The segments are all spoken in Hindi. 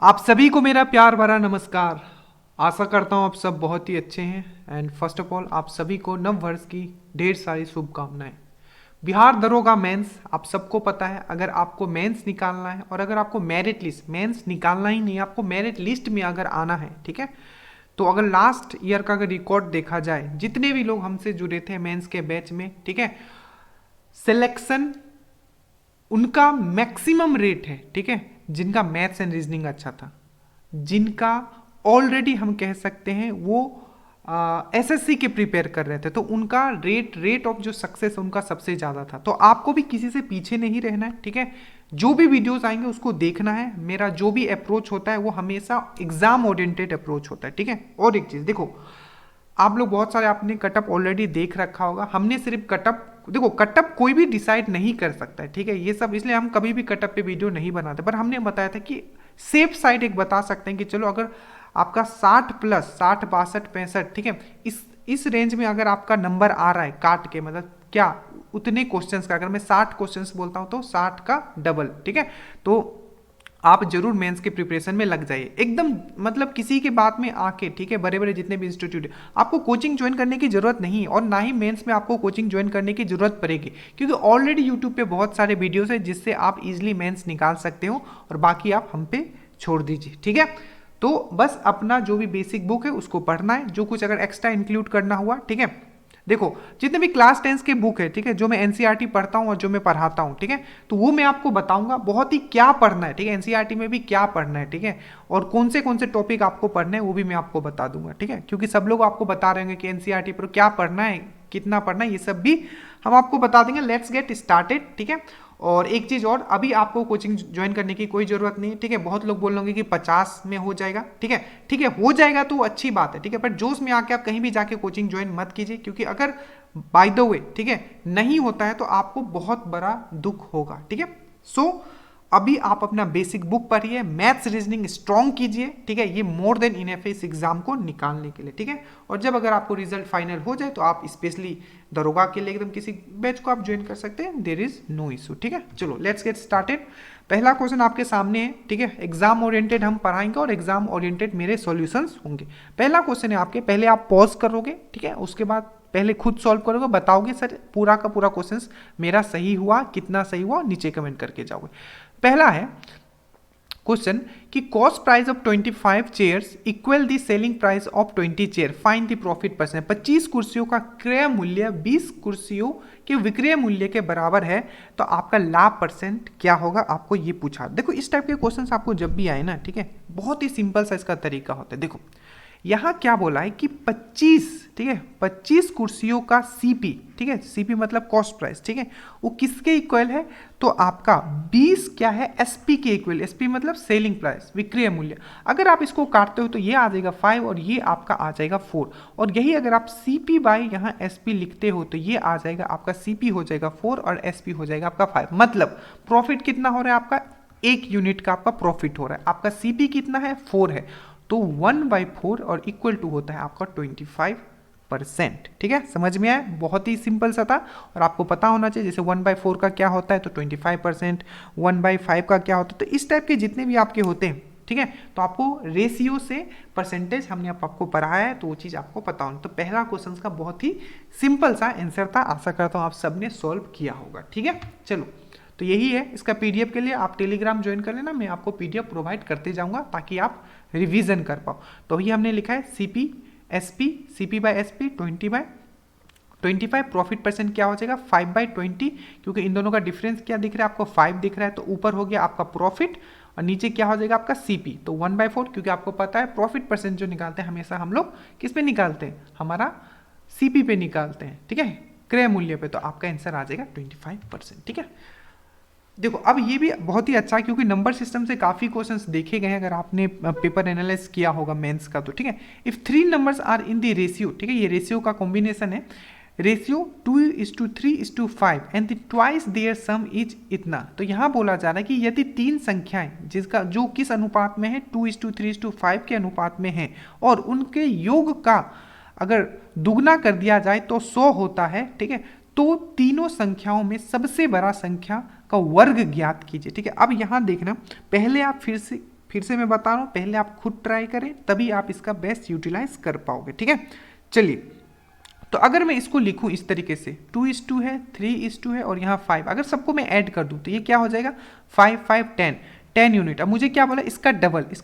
आप सभी को मेरा प्यार भरा नमस्कार। आशा करता हूँ आप सब बहुत ही अच्छे हैं एंड फर्स्ट ऑफ ऑल आप सभी को नव वर्ष की ढेर सारी शुभकामनाएं। बिहार दरोगा मेंस आप सबको पता है, अगर आपको मेंस निकालना है और अगर आपको मेरिट लिस्ट, मेंस निकालना ही नहीं, आपको मेरिट लिस्ट में अगर आना है, ठीक है, तो अगर लास्ट ईयर का अगर रिकॉर्ड देखा जाए, जितने भी लोग हमसे जुड़े थे मेंस के बैच में, ठीक है, सिलेक्शन उनका मैक्सिमम रेट है, ठीक है, जिनका मैथ्स एंड रीजनिंग अच्छा था, जिनका ऑलरेडी हम कह सकते हैं वो एसएससी के प्रिपेयर कर रहे थे, तो उनका रेट ऑफ जो सक्सेस उनका सबसे ज़्यादा था। तो आपको भी किसी से पीछे नहीं रहना है, ठीक है, जो भी वीडियोस आएंगे उसको देखना है। मेरा जो भी अप्रोच होता है वो हमेशा एग्जाम ओरिएंटेड अप्रोच होता है, ठीक है। और एक चीज़ देखो, आप लोग बहुत सारे आपने कटअप ऑलरेडी देख रखा होगा, हमने सिर्फ कटअप, देखो कटअप कोई भी डिसाइड नहीं कर सकता है, ठीक है, ये सब इसलिए हम कभी भी कटअप पे वीडियो नहीं बनाते, पर हमने बताया था कि सेफ साइड एक बता सकते हैं कि चलो अगर आपका 60 प्लस 60 62 65, ठीक है, इस रेंज में अगर आपका नंबर आ रहा है काट के, मतलब क्या उतने क्वेश्चंस का, अगर मैं 60 क्वेश्चंस बोलता हूं तो 60 का डबल, ठीक है, तो आप जरूर मेंस के प्रिपरेशन में लग जाइए एकदम, मतलब किसी के बात में आके, ठीक है, बड़े बड़े जितने भी इंस्टीट्यूट है, आपको कोचिंग ज्वाइन करने की जरूरत नहीं और ना ही मेंस में आपको कोचिंग ज्वाइन करने की जरूरत पड़ेगी, क्योंकि ऑलरेडी यूट्यूब पे बहुत सारे वीडियोस है जिससे आप इजिली मेंस निकाल सकते हो और बाकी आप हम पे छोड़ दीजिए, ठीक है। तो बस अपना जो भी बेसिक बुक है उसको पढ़ना है, जो कुछ अगर एक्स्ट्रा इंक्लूड करना हुआ, ठीक है, देखो जितने भी क्लास 10 के बुक है, ठीक है, जो मैं एनसीईआरटी पढ़ता हूँ और जो मैं पढ़ाता हूँ, ठीक है, तो वो मैं आपको बताऊंगा बहुत ही क्या पढ़ना है, ठीक है, एनसीईआरटी में भी क्या पढ़ना है, ठीक है, और कौन से टॉपिक आपको पढ़ने हैं वो भी मैं आपको बता दूंगा, ठीक है, क्योंकि सब लोग आपको बता रहे हैं कि एनसीईआरटी पर क्या पढ़ना है, कितना पढ़ना है, ये सब भी हम आपको बता देंगे। लेट्स गेट स्टार्टेड, ठीक है। और एक चीज और, अभी आपको कोचिंग ज्वाइन करने की कोई जरूरत नहीं है, ठीक है, बहुत लोग बोल रहे कि 50 में हो जाएगा, ठीक है, ठीक है, हो जाएगा तो अच्छी बात है, ठीक है, पर जोश में आके आप कहीं भी जाके कोचिंग ज्वाइन मत कीजिए, क्योंकि अगर बाय द वे, ठीक है, नहीं होता है तो आपको बहुत बड़ा दुख होगा, ठीक है। सो अभी आप अपना बेसिक बुक पढ़िए, मैथ्स रीजनिंग स्ट्रॉन्ग कीजिए, ठीक है, ये मोर देन इनफ है इस एग्जाम को निकालने के लिए, ठीक है। और जब अगर आपको रिजल्ट फाइनल हो जाए तो आप स्पेशली दरोगा के लिए एकदम किसी बैच को आप ज्वाइन कर सकते हैं, देयर इज नो इशू, ठीक है। चलो लेट्स गेट स्टार्टेड। पहला क्वेश्चन आपके सामने है, ठीक है, एग्जाम ओरिएंटेड हम पढ़ाएंगे और एग्जाम ओरिएंटेड मेरे सॉल्यूशंस होंगे। पहला क्वेश्चन है आपके, पहले आप पॉज करोगे, ठीक है, उसके बाद पहले खुद सॉल्व करोगे, बताओगे सर पूरा का पूरा क्वेश्चन मेरा सही हुआ, कितना सही हुआ, नीचे कमेंट करके जाओगे। पहला है क्वेश्चन कि cost price of 25 chairs equal the selling price of 20 chair, find the profit percent. 25 कुर्सियों का क्रय मूल्य 20 कुर्सियों के विक्रय मूल्य के बराबर है, तो आपका लाभ परसेंट क्या होगा, आपको ये पूछा। देखो इस टाइप के क्वेश्चंस आपको जब भी आए ना, ठीक है, बहुत ही सिंपल सा इसका तरीका होता है। देखो यहां क्या बोला है कि 25, ठीक है, 25 कुर्सियों का सीपी, ठीक है, सीपी मतलब कॉस्ट प्राइस, ठीक है, वो किसके इक्वल है, तो आपका 20 क्या है, एसपी के इक्वल, एसपी मतलब सेलिंग प्राइस, विक्रय मूल्य। अगर आप इसको काटते हो तो ये आ जाएगा 5 और ये आपका आ जाएगा 4, और यही अगर आप सीपी बाई यहाँ एसपी लिखते हो तो ये आ जाएगा आपका सीपी हो जाएगा 4 और एसपी हो जाएगा आपका 5। मतलब प्रॉफिट कितना हो रहा है आपका, 1 यूनिट का आपका प्रॉफिट हो रहा है। आपका सीपी कितना है, 4 है, तो 1/4 और इक्वल टू होता है आपका 25%, ठीक है, समझ में आया, बहुत ही सिंपल सा था। और आपको पता होना चाहिए जैसे 1/4 का क्या होता है तो 25%, 1/5 का क्या होता है, तो इस टाइप के जितने भी आपके होते हैं, ठीक है, तो आपको रेशियो से परसेंटेज हमने आपको पढ़ाया है, तो वो चीज़ आपको पता होना। तो पहला क्वेश्चन का बहुत ही सिंपल सा आंसर था, आशा करता हूँ आप सबने सॉल्व किया होगा, ठीक है। चलो तो यही है इसका पीडीएफ के लिए आप टेलीग्राम ज्वाइन कर लेना, मैं आपको पीडीएफ प्रोवाइड करते जाऊंगा ताकि आप रिवीजन कर पाओ। तो ये हमने लिखा है CP SP, CP by SP 20/25, profit percent क्या हो जाएगा 5/20, क्योंकि इन दोनों का डिफरेंस क्या दिख रहा है आपको, 5 दिख रहा है, तो ऊपर हो गया आपका प्रॉफिट और नीचे क्या हो जाएगा आपका सीपी, तो 1/4, क्योंकि आपको पता है प्रॉफिट परसेंट जो निकालते हैं हमेशा हम लोग किस पे निकालते हैं, हमारा सीपी पे निकालते हैं, ठीक है, क्रय मूल्य पे, तो आपका आंसर आ जाएगा 25%, ठीक है। देखो अब ये भी बहुत ही अच्छा है क्योंकि नंबर सिस्टम से काफ़ी क्वेश्चंस देखे गए हैं, अगर आपने पेपर एनालाइज किया होगा मेंस का तो, ठीक है। If 3 numbers are in the ratio, ठीक है, ये रेशियो का कॉम्बिनेशन है, ratio 2:3:5 and twice their sum is इतना। तो यहाँ बोला जा रहा है कि यदि 3 संख्याएं जिसका जो किस अनुपात में है, 2:3:5 के अनुपात में है, और उनके योग का अगर दुगना कर दिया जाए तो 100 होता है, ठीक है, तो तीनों संख्याओं में सबसे बड़ा संख्या का वर्ग ज्ञात कीजिए, ठीक है। अब यहां देखना, पहले आप फिर से मैं बता रहा हूँ, पहले आप खुद ट्राई करें तभी आप इसका बेस्ट यूटिलाइज कर पाओगे, ठीक है। चलिए, तो अगर मैं इसको लिखूं इस तरीके से 2:2 है, 3:2 है और यहाँ 5, अगर सबको मैं ऐड कर दूं तो ये क्या हो जाएगा 5 5 10 यूनिट। अब मुझे क्या बोला, इसका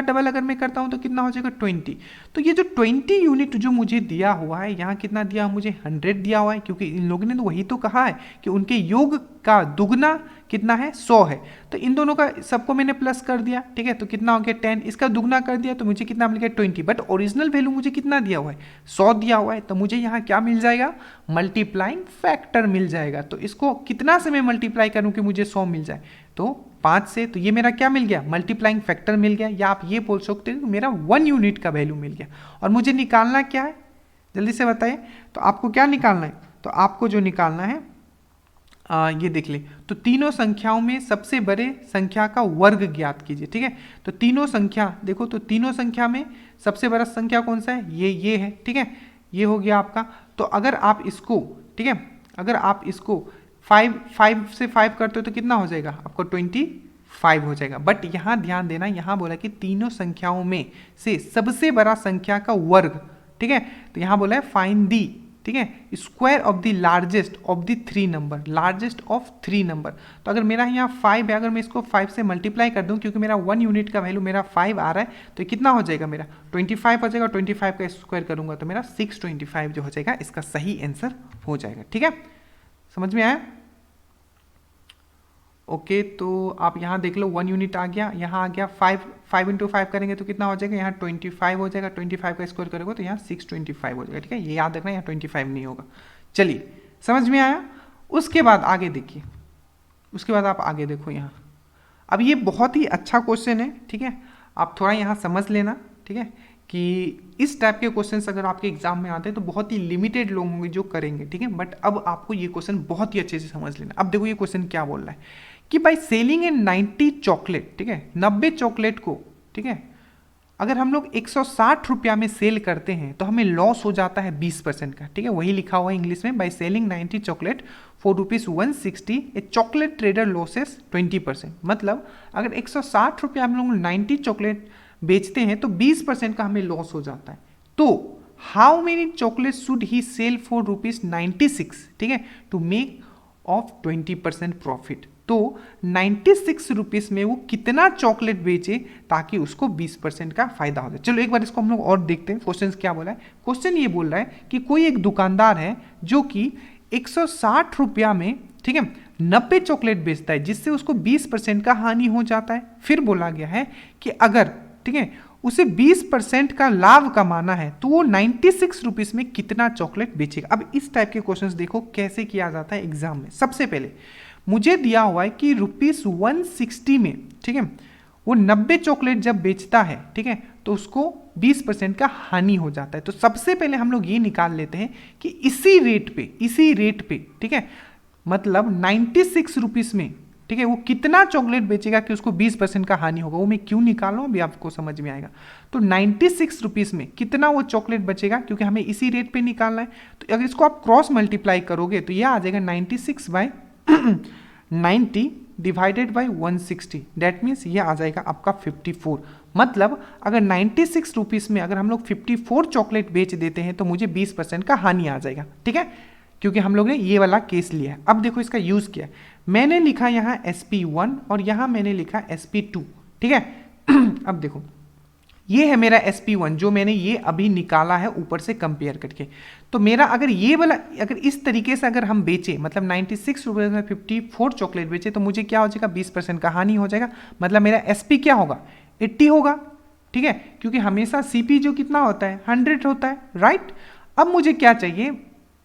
डबल अगर मैं करता हूं तो कितना हो जाएगा 20। तो ये जो 20 यूनिट जो मुझे दिया हुआ है, यहाँ कितना दिया मुझे 100 दिया हुआ है, क्योंकि इन लोगों ने तो वही तो कहा है कि उनके योग का दुगना कितना है 100 है। तो इन दोनों का सबको मैंने प्लस कर दिया, ठीक है, तो कितना हो गया 10, इसका दुगना कर दिया तो मुझे कितना मिल गया 20। बट ओरिजिनल वैल्यू मुझे कितना दिया हुआ है 100 दिया हुआ है, तो मुझे यहाँ क्या मिल जाएगा मल्टीप्लाइंग फैक्टर मिल जाएगा। तो इसको कितना से मैं मल्टीप्लाई करूँ कि मुझे 100 मिल जाए, तो 5 से। तो ये मेरा क्या मिल गया मल्टीप्लाइंग फैक्टर मिल गया, या आप ये बोल सकते हो मेरा 1 यूनिट का वैल्यू मिल गया। और मुझे निकालना क्या है जल्दी से बताइए, तो आपको क्या निकालना है, तो आपको जो निकालना है ये देख ले, तो तीनों संख्याओं में सबसे बड़े संख्या का वर्ग ज्ञात कीजिए, ठीक है। तो तीनों संख्या देखो, तो तीनों संख्या में सबसे बड़ा संख्या कौन सा है, ये है, ठीक है, ये हो गया आपका। तो अगर आप इसको, ठीक है, अगर आप इसको 5 से 5 करते हो तो कितना हो जाएगा आपको 25 हो जाएगा। बट यहाँ ध्यान देना, यहाँ बोला कि तीनों संख्याओं में से सबसे बड़ा संख्या का वर्ग, ठीक है, तो यहाँ बोला है फाइंड दी, ठीक है, square of the largest of the 3 number, largest of 3 number. तो अगर मेरा यहाँ 5 है, अगर मैं इसको 5 से मल्टीप्लाई कर दूं, क्योंकि मेरा 1 यूनिट का वैल्यू मेरा 5 आ रहा है, तो कितना हो जाएगा मेरा 25 हो जाएगा। 25 का स्क्वायर करूंगा तो मेरा 625 जो हो जाएगा, इसका सही आंसर हो जाएगा, ठीक है। समझ में आया? ओके, तो आप यहाँ देख लो 1 यूनिट आ गया, यहाँ आ गया 5 इंटू 5 करेंगे तो कितना हो जाएगा, यहाँ 25 हो जाएगा। 25 का स्क्वायर करोगे तो यहाँ 625 हो जाएगा, ठीक है, ये याद रखना, यहाँ 25 नहीं होगा। चलिए, समझ में आया? उसके बाद आगे देखिए, उसके बाद आप आगे देखो यहाँ। अब ये बहुत ही अच्छा क्वेश्चन है, ठीक है, आप थोड़ा यहाँ समझ लेना, ठीक है, कि इस टाइप के क्वेश्चंस अगर आपके एग्जाम में आते हैं तो बहुत ही लिमिटेड लोग होंगे जो करेंगे, ठीक है। बट अब आपको ये क्वेश्चन बहुत ही अच्छे से समझ लेना। अब देखो ये क्वेश्चन क्या बोल रहा है कि बाई सेलिंग इन 90 चॉकलेट, ठीक है, 90 चॉकलेट को, ठीक है, अगर हम लोग 160 रुपया में सेल करते हैं तो हमें लॉस हो जाता है 20% का, ठीक है, वही लिखा हुआ है इंग्लिश में, by selling 90 chocolate for ₹160 A chocolate trader losses 20%। मतलब अगर 160 रुपया हम लोग 90 चॉकलेट बेचते हैं तो 20% का हमें लॉस हो जाता है। तो how many chocolate should he sell for ₹96, ठीक है, टू मेक ऑफ 20% प्रॉफिट। तो 96 रुपीज में वो कितना चॉकलेट बेचे ताकि उसको 20% का फायदा हो जाए। चलो एक बार इसको हम लोग और देखते हैं, क्वेश्चन क्या बोला है। क्वेश्चन ये बोल रहा है कि कोई एक दुकानदार है जो कि 160 रुपया में, ठीक है, 90 चॉकलेट बेचता है, जिससे उसको 20% का हानि हो जाता है। फिर बोला गया है कि अगर, ठीक है, उसे 20% का लाभ कमाना है तो वो 96 रुपीज में कितना चॉकलेट बेचेगा। अब इस टाइप के क्वेश्चंस देखो कैसे किया जाता है एग्जाम में। सबसे पहले मुझे दिया हुआ है कि ₹160 में, ठीक है, वो 90 चॉकलेट जब बेचता है, ठीक है, तो उसको 20% का हानि हो जाता है। तो सबसे पहले हम लोग ये निकाल लेते हैं कि इसी रेट पे, ठीक है, मतलब 96 रुपीज में, ठीक है, वो कितना चॉकलेट बेचेगा कि उसको 20% का हानि होगा। वो मैं क्यों निकाल रहा हूं अभी आपको समझ में आएगा। तो 96 रुपीज में कितना वो चॉकलेट बचेगा, क्योंकि हमें इसी रेट पे निकालना है। तो अगर इसको आप क्रॉस मल्टीप्लाई करोगे तो यह आ जाएगा 96/90 डिवाइडेड बाई 160, दैट मीन्स ये आ जाएगा आपका 54। मतलब अगर 96 रुपीज में अगर हम लोग 54 चॉकलेट बेच देते हैं तो मुझे 20% का हानि आ जाएगा, ठीक है, क्योंकि हम लोग ने ये वाला केस लिया है। अब देखो इसका यूज किया है, मैंने लिखा यहाँ SP1 और यहाँ मैंने लिखा SP2, ठीक है। अब देखो ये है मेरा SP1 जो मैंने ये अभी निकाला है ऊपर से कंपेयर करके। तो मेरा अगर ये वाला, अगर इस तरीके से अगर हम बेचे, मतलब 96 रुपये में 54 चॉकलेट बेचे, तो मुझे क्या हो जाएगा 20% का हानि हो जाएगा। मतलब मेरा SP क्या होगा 80 होगा, ठीक है, क्योंकि हमेशा CP जो कितना होता है 100 होता है, राइट। अब मुझे क्या चाहिए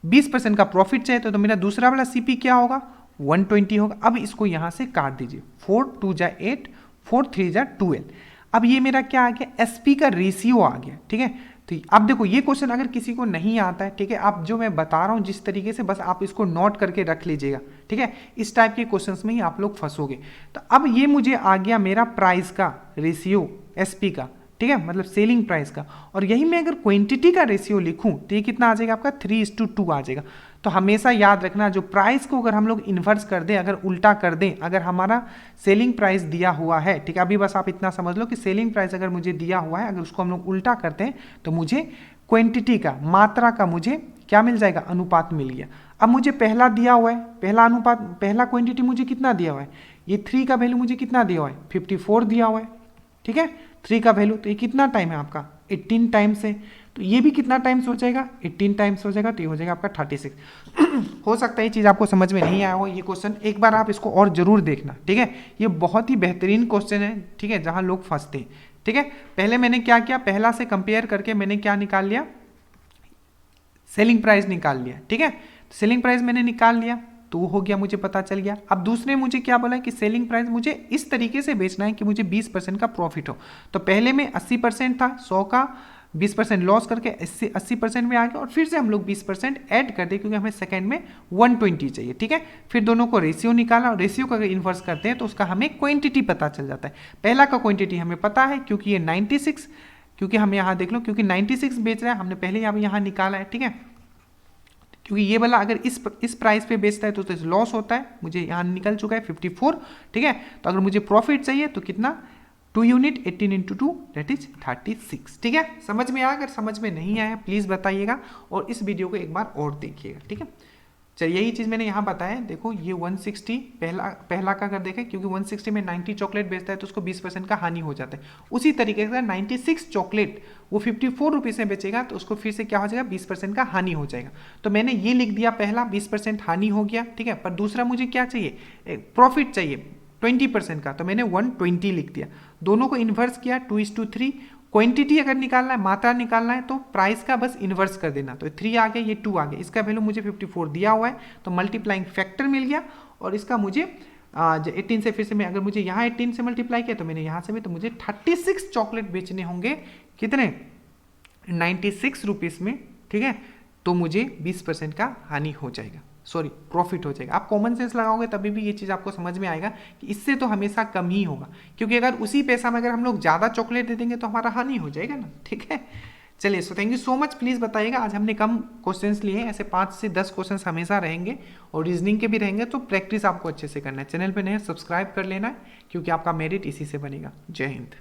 20% का प्रॉफिट चाहिए, तो मेरा दूसरा वाला CP क्या होगा 120 होगा। अब इसको यहां से काट दीजिए, 4 2 जा 8, 4 3 जा 12। अब ये मेरा क्या आ गया SP का रेशियो आ गया, ठीक है। तो अब देखो ये क्वेश्चन अगर किसी को नहीं आता है, ठीक है, आप जो मैं बता रहा हूं जिस तरीके से, बस आप इसको नोट करके रख लीजिएगा, ठीक है। इस टाइप के क्वेश्चंस में ही आप लोग फंसोगे। तो अब ये मुझे आ गया मेरा प्राइस का रेशियो SP का, ठीक है, मतलब सेलिंग प्राइस का। और यही मैं अगर क्वांटिटी का रेशियो लिखूं तो ये कितना आ जाएगा आपका 3:2 आ जाएगा। तो हमेशा याद रखना, जो प्राइस को अगर हम लोग इन्वर्स कर दें, अगर उल्टा कर दें, अगर हमारा सेलिंग प्राइस दिया हुआ है, ठीक है, अभी बस आप इतना समझ लो कि सेलिंग प्राइस अगर मुझे दिया हुआ है, अगर उसको हम लोग उल्टा करते हैं तो मुझे क्वांटिटी का, मात्रा का मुझे क्या मिल जाएगा, अनुपात मिल गया। अब मुझे पहला दिया हुआ है, पहला अनुपात, पहला क्वांटिटी मुझे कितना दिया हुआ है, ये 3 का वैल्यू मुझे कितना दिया हुआ है, 54 दिया हुआ है, ठीक है, 3 का वैल्यू, तो ये कितना टाइम है आपका, 18 टाइम्स है, तो ये भी कितना टाइम्स हो जाएगा, 18 टाइम्स हो जाएगा, तो ये हो जाएगा आपका 36। हो सकता है ये चीज़ आपको समझ में नहीं आया हो, ये क्वेश्चन एक बार आप इसको और जरूर देखना, ठीक है, ये बहुत ही बेहतरीन क्वेश्चन है, ठीक है, जहां लोग फंसते हैं, ठीक है। पहले मैंने क्या किया, पहला से कंपेयर करके मैंने क्या निकाल लिया, सेलिंग प्राइस निकाल लिया, ठीक है, सेलिंग प्राइस मैंने निकाल लिया, तो वो हो गया, मुझे पता चल गया। अब दूसरे मुझे क्या बोला है कि सेलिंग प्राइस मुझे इस तरीके से बेचना है कि मुझे 20% का प्रॉफिट हो। तो पहले में 80% था, 100 का 20% लॉस करके 80% में आ गया, और फिर से हम लोग 20% ऐड कर दे, क्योंकि हमें सेकंड में 120 चाहिए, ठीक है। फिर दोनों को रेशियो निकाला, और रेशियो को अगर इन्वर्स करते हैं तो उसका हमें क्वांटिटी पता चल जाता है। पहला का क्वांटिटी हमें पता है, क्योंकि ये 96, क्योंकि हम यहाँ देख लो, क्योंकि 96 बेच रहा है, हमने पहले यहाँ निकाला है, ठीक है, क्योंकि ये वाला अगर इस प्राइस पे बेचता है तो लॉस होता है, मुझे यहाँ निकल चुका है 54, ठीक है। तो अगर मुझे प्रॉफिट चाहिए तो कितना, 2 यूनिट, 18 इंटू 2 दैट इज 36, ठीक है। समझ में आया, अगर समझ में नहीं आया प्लीज़ बताइएगा, और इस वीडियो को एक बार और देखिएगा, ठीक है। चलिए, यही चीज़ मैंने यहाँ बताया, देखो ये 160 पहला का अगर देखें, क्योंकि 160 में 90 चॉकलेट बेचता है तो उसको 20% का हानि हो जाता है। उसी तरीके से 96 चॉकलेट वो 54 रुपीज़ में बेचेगा तो उसको फिर से क्या हो जाएगा, 20% का हानि हो जाएगा। तो मैंने ये लिख दिया, पहला 20% हानि हो गया, ठीक है, पर दूसरा मुझे क्या चाहिए, प्रॉफिट चाहिए 20% का, तो मैंने 120 लिख दिया। दोनों को इन्वर्स किया, 2:3। क्वांटिटी अगर निकालना है, मात्रा निकालना है, तो प्राइस का बस इन्वर्स कर देना, तो 3 आ गया, ये 2 आ गया, इसका वैल्यू मुझे 54 दिया हुआ है, तो मल्टीप्लाइंग फैक्टर मिल गया, और इसका मुझे 18 से फिर से मैं, अगर मुझे यहाँ 18 से मल्टीप्लाई किया तो मैंने यहाँ से भी, तो मुझे 36 चॉकलेट बेचने होंगे, कितने, 96 रुपीज़ में, ठीक है। तो मुझे 20% का हानि हो जाएगा, सॉरी प्रॉफिट हो जाएगा। आप कॉमन सेंस लगाओगे तभी भी ये चीज़ आपको समझ में आएगा कि इससे तो हमेशा कम ही होगा, क्योंकि अगर उसी पैसा में अगर हम लोग ज़्यादा चॉकलेट दे देंगे तो हमारा हानि हो जाएगा ना, ठीक है। चलिए, so thank you so much, please बताइएगा, आज हमने कम क्वेश्चंस लिए हैं, ऐसे 5 से 10 क्वेश्चंस हमेशा रहेंगे, और रीजनिंग के भी रहेंगे, तो प्रैक्टिस आपको अच्छे से करना है। चैनल पर नए सब्सक्राइब कर लेना है, क्योंकि आपका मेरिट इसी से बनेगा। जय हिंद।